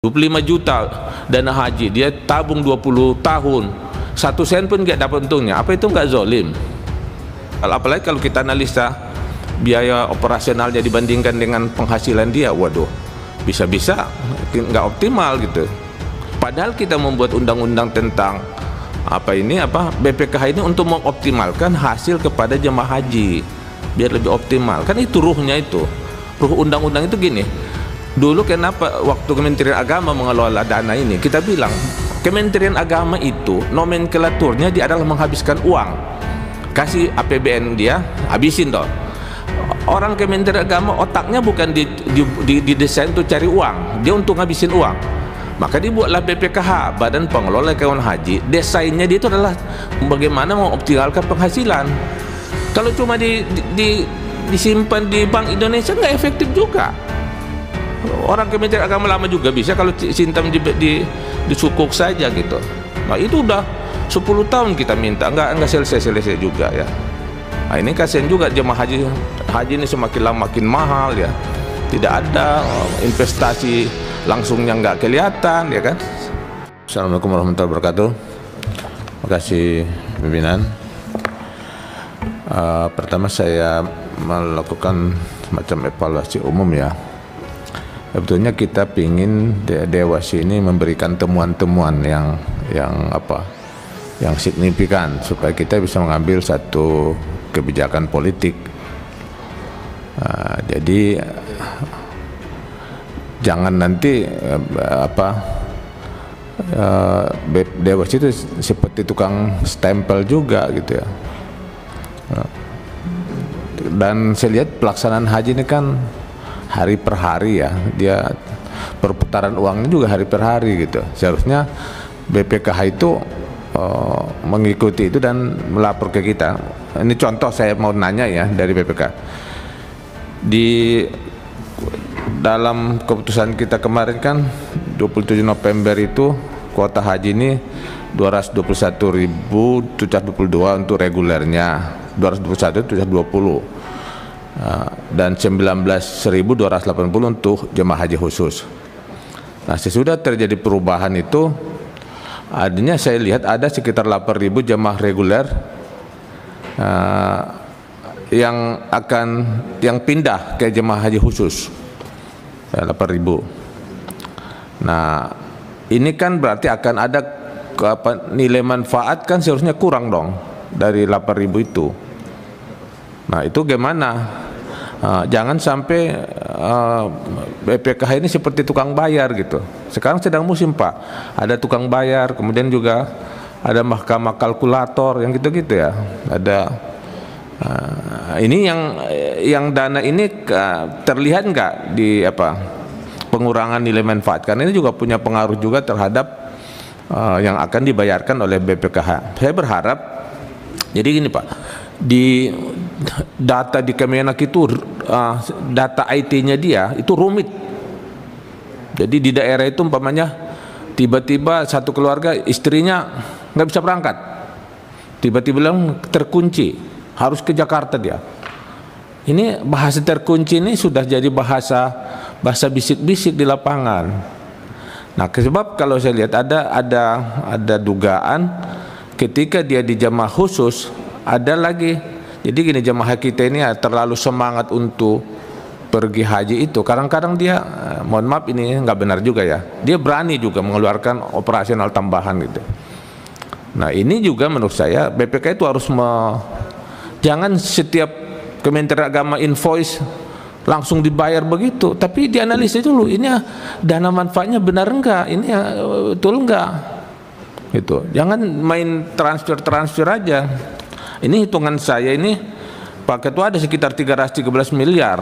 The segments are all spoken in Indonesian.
25 juta dana haji, dia tabung 20 tahun, 1 sen pun nggak dapat untungnya. Apa itu nggak zolim? Apalagi kalau kita analisa biaya operasionalnya dibandingkan dengan penghasilan dia, waduh, bisa-bisa nggak optimal gitu. Padahal kita membuat undang-undang tentang BPKH ini untuk mengoptimalkan hasil kepada jemaah haji biar lebih optimal. Kan itu ruhnya itu. Ruh undang-undang itu gini. Dulu kenapa waktu Kementerian Agama mengelola dana ini, kita bilang Kementerian Agama itu nomenklaturnya dia adalah menghabiskan uang, kasih APBN dia habisin dong. Orang Kementerian Agama otaknya bukan didesain untuk cari uang, dia untuk ngabisin uang. Maka dibuatlah BPKH, Badan Pengelola Keuangan Haji. Desainnya dia itu adalah bagaimana mengoptimalkan penghasilan. Kalau cuma disimpan di Bank Indonesia nggak efektif juga. Orang Kementerian Agama lama juga bisa kalau simpan di sukuk saja gitu. Nah itu udah 10 tahun kita minta, nggak selesai juga ya. Nah ini kasihan juga jemaah haji ini semakin lama makin mahal ya. Tidak ada investasi langsungnya, nggak kelihatan ya kan. Assalamualaikum warahmatullahi wabarakatuh. Terima kasih pimpinan. Pertama saya melakukan semacam evaluasi umum ya. Sebetulnya kita ingin Dewas ini memberikan temuan-temuan yang signifikan supaya kita bisa mengambil satu kebijakan politik. Jadi jangan nanti Dewas itu seperti tukang stempel juga gitu ya. Dan saya lihat pelaksanaan haji ini kan hari per hari ya, dia perputaran uangnya juga hari per hari gitu. Seharusnya BPKH itu mengikuti itu dan melapor ke kita. Ini contoh saya mau nanya ya dari BPK. Di dalam keputusan kita kemarin kan 27 November itu kuota haji ini 221.722 untuk regulernya, 221.720. Dan 19.280 untuk jemaah haji khusus. Nah sesudah terjadi perubahan itu, artinya saya lihat ada sekitar 8.000 jemaah reguler yang pindah ke jemaah haji khusus, 8.000. Nah ini kan berarti akan ada nilai manfaat kan seharusnya kurang dong dari 8.000 itu. Nah itu gimana? Jangan sampai BPKH ini seperti tukang bayar gitu. Sekarang sedang musim Pak, ada tukang bayar, kemudian juga ada mahkamah kalkulator yang gitu-gitu ya. Ada ini yang dana ini terlihat nggak di pengurangan nilai manfaat? Karena ini juga punya pengaruh juga terhadap yang akan dibayarkan oleh BPKH. Saya berharap, jadi gini Pak, di data di Kemenak itu data IT-nya dia itu rumit. Jadi di daerah itu umpamanya tiba-tiba satu keluarga istrinya nggak bisa berangkat, tiba-tiba bilang terkunci harus ke Jakarta dia. Ini bahasa terkunci ini sudah jadi bahasa bisik-bisik di lapangan. Nah sebab kalau saya lihat ada dugaan ketika dia di jamaah khusus ada lagi. Jadi gini, jemaah kita ini terlalu semangat untuk pergi haji itu. Kadang-kadang dia, mohon maaf ini nggak benar juga ya, dia berani juga mengeluarkan operasional tambahan gitu. Nah ini juga menurut saya BPK itu harus jangan setiap Kementerian Agama invoice langsung dibayar begitu, tapi dianalisis dulu ini dana manfaatnya benar enggak, ini betul enggak gitu. Jangan main transfer aja. Ini hitungan saya ini Pak Ketua ada sekitar 313 miliar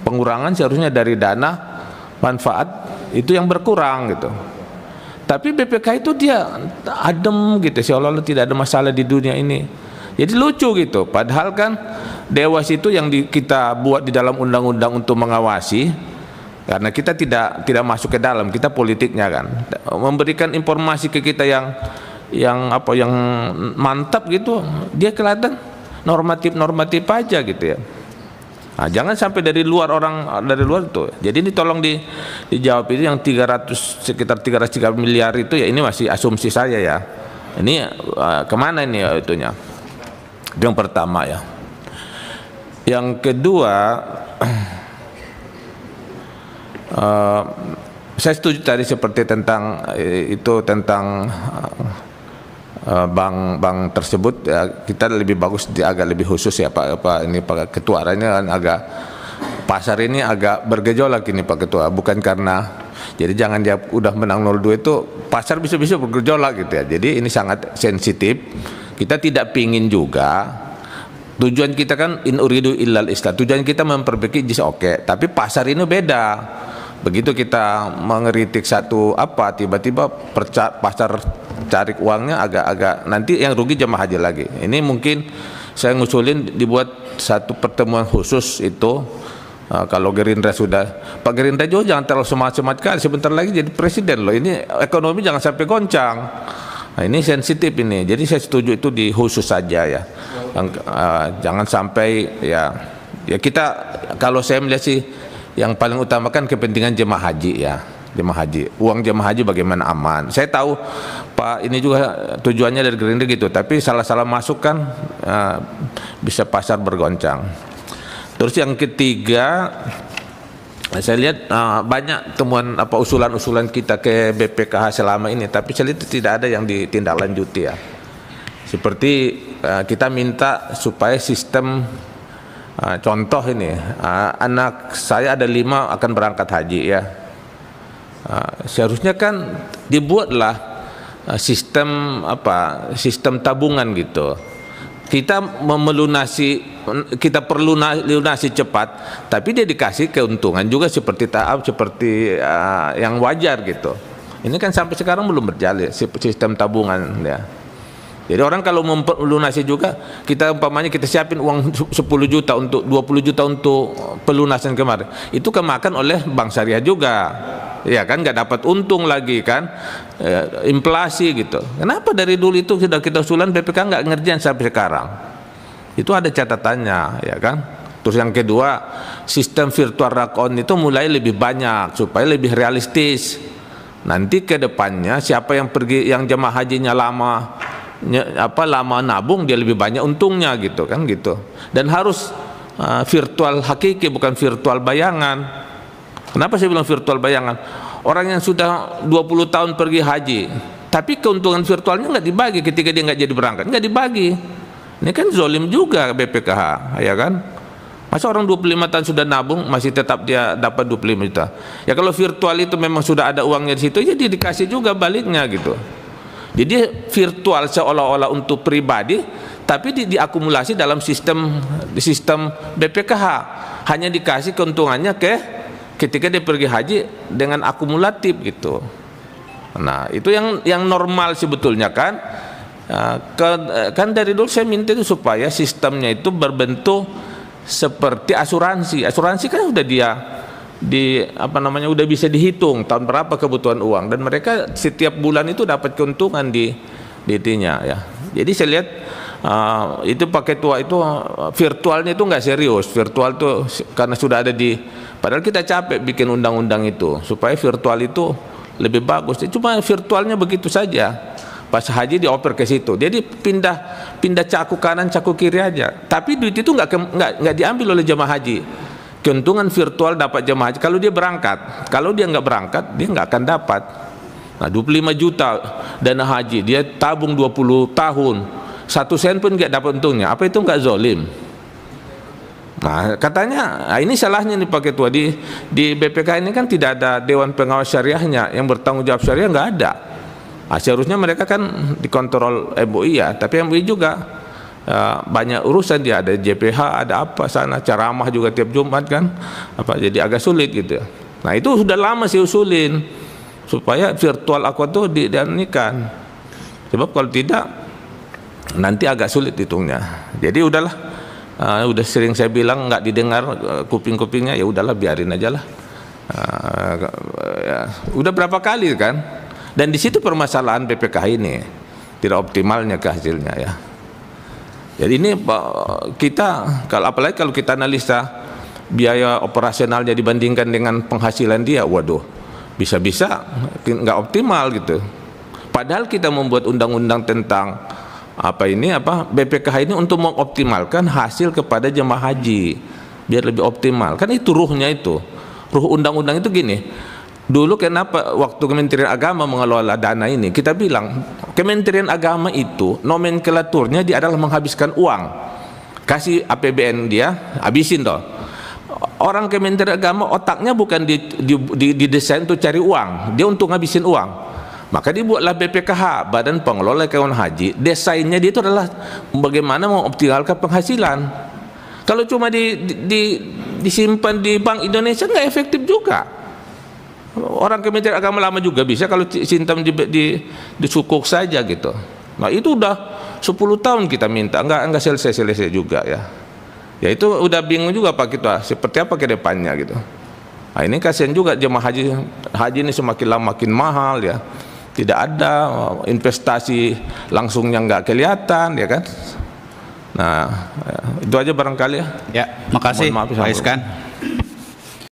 pengurangan seharusnya dari dana manfaat itu yang berkurang gitu. Tapi BPK itu dia adem gitu, seolah-olah tidak ada masalah di dunia ini. Jadi lucu gitu. Padahal kan Dewas itu yang kita buat di dalam undang-undang untuk mengawasi, karena kita tidak masuk ke dalam, kita politiknya kan, memberikan informasi ke kita yang mantap gitu, dia kelihatan normatif aja gitu ya. Nah, jangan sampai dari luar orang dari luar itu. Jadi ini tolong dijawab ini yang sekitar 303 miliar itu ya, ini masih asumsi saya ya. Ini kemana ini ya itunya? Itu yang pertama ya. Yang kedua, saya setuju tadi seperti tentang bank tersebut ya, kita lebih bagus agak lebih khusus ya Pak Ketua. Ini kan agak pasar ini agak bergejolak ini Pak Ketua, bukan karena jadi jangan dia udah menang 0-2 itu pasar bisa-bisa bergejolak gitu ya. Jadi ini sangat sensitif. Kita tidak pingin juga, tujuan kita kan in uridu illal islah, tujuan kita memperbaiki JIS oke, tapi pasar ini beda. Begitu kita mengeritik satu tiba-tiba pasar cari uangnya agak nanti yang rugi jemaah haji lagi. Ini mungkin saya ngusulin dibuat satu pertemuan khusus itu. Kalau Gerindra sudah, Pak Gerindra juga jangan terlalu semangat kali, sebentar lagi jadi presiden loh. Ini ekonomi jangan sampai goncang. Nah, ini sensitif ini. Jadi saya setuju itu di khusus saja ya. Jangan sampai ya kita, kalau saya melihat sih yang paling utamakan kepentingan jemaah haji ya. Jemaah haji, uang jemaah haji bagaimana aman. Saya tahu Pak ini juga tujuannya dari Gerindra gitu, tapi salah-salah masuk kan bisa pasar bergoncang. Terus yang ketiga, saya lihat banyak temuan usulan-usulan kita ke BPKH selama ini, tapi saya lihat tidak ada yang ditindaklanjuti ya. Seperti kita minta supaya sistem contoh ini, anak saya ada 5 akan berangkat haji ya. Seharusnya kan dibuatlah sistem tabungan gitu. Kita perlu lunasi cepat, tapi dia dikasih keuntungan juga seperti yang wajar gitu. Ini kan sampai sekarang belum berjalan sistem tabungan ya. Jadi orang kalau melunasi juga, kita umpamanya kita siapin uang 10 juta untuk 20 juta untuk pelunasan kemarin, itu kemakan oleh bank syariah juga. Ya kan, nggak dapat untung lagi kan, inflasi gitu. Kenapa dari dulu itu sudah kita usulan BPK nggak ngerjain sampai sekarang? Itu ada catatannya ya kan. Terus yang kedua, sistem virtual rakon itu mulai lebih banyak supaya lebih realistis. Nanti ke depannya siapa yang pergi, yang jemaah hajinya lama nabung, dia lebih banyak untungnya gitu kan gitu. Dan harus virtual hakiki, bukan virtual bayangan. Kenapa saya bilang virtual bayangan? Orang yang sudah 20 tahun pergi haji, tapi keuntungan virtualnya nggak dibagi ketika dia nggak jadi berangkat, nggak dibagi. Ini kan zolim juga BPKH, ya kan? Masa orang 25 tahun sudah nabung masih tetap dia dapat 25 juta? Ya kalau virtual itu memang sudah ada uangnya di situ, ya dia dikasih juga baliknya gitu. Jadi virtual seolah-olah untuk pribadi, tapi diakumulasi dalam sistem BPKH. Hanya dikasih keuntungannya ketika dia pergi haji dengan akumulatif gitu. Nah itu yang normal sebetulnya kan. Kan dari dulu saya minta itu supaya sistemnya itu berbentuk seperti asuransi. Asuransi kan udah udah bisa dihitung tahun berapa kebutuhan uang, dan mereka setiap bulan itu dapat keuntungan di itinya ya. Jadi saya lihat itu pakai tua itu virtualnya itu nggak serius. Virtual itu karena sudah ada padahal kita capek bikin undang-undang itu supaya virtual itu lebih bagus. Cuma virtualnya begitu saja. Pas haji dioper ke situ. Jadi pindah caku kanan caku kiri aja. Tapi duit itu nggak diambil oleh jemaah haji. Keuntungan virtual dapat jemaah haji kalau dia berangkat. Kalau dia nggak berangkat, dia nggak akan dapat. Nah 25 juta dana haji, dia tabung 20 tahun, 1 sen pun nggak dapat untungnya. Apa itu nggak zolim? Nah katanya ini salahnya nih Pak Ketua, di BPK ini kan tidak ada Dewan Pengawas Syariahnya yang bertanggung jawab syariah, nggak ada. Nah, seharusnya mereka kan dikontrol MUI ya, tapi MUI juga banyak urusan, dia ada JPH, ada apa sana, ceramah juga tiap Jumat kan, jadi agak sulit gitu. Nah itu sudah lama sih usulin supaya virtual aqua itu dianikan, sebab kalau tidak nanti agak sulit hitungnya. Jadi udahlah, udah sering saya bilang nggak didengar kuping-kupingnya, ya udahlah biarin aja lah. Udah berapa kali kan, dan di situ permasalahan BPKH ini tidak optimalnya ke hasilnya ya. Jadi ini kita apalagi kalau kita analisa biaya operasionalnya dibandingkan dengan penghasilan dia, waduh, bisa-bisa nggak optimal gitu. Padahal kita membuat undang-undang tentang BPKH ini untuk mengoptimalkan hasil kepada jemaah haji biar lebih optimal. Kan itu ruhnya itu. Ruh undang-undang itu gini. Dulu kenapa waktu Kementerian Agama mengelola dana ini, kita bilang Kementerian Agama itu nomenklaturnya dia adalah menghabiskan uang. Kasih APBN dia, habisin toh. Orang Kementerian Agama otaknya bukan didesain untuk cari uang, dia untuk ngabisin uang. Maka dibuatlah BPKH, Badan Pengelola Keuangan Haji. Desainnya dia itu adalah bagaimana mengoptimalkan penghasilan. Kalau cuma disimpan di Bank Indonesia nggak efektif juga. Orang Kementerian Agama lama juga bisa kalau simpan di sukuk saja gitu. Nah itu udah 10 tahun kita minta, nggak selesai juga ya. Ya itu udah bingung juga Pak kita, seperti apa ke depannya gitu. Nah ini kasihan juga jemaah haji ini semakin lama makin mahal ya. Tidak ada investasi langsungnya nggak kelihatan ya kan. Nah itu aja barangkali ya. Ya, makasih Pak Iskan.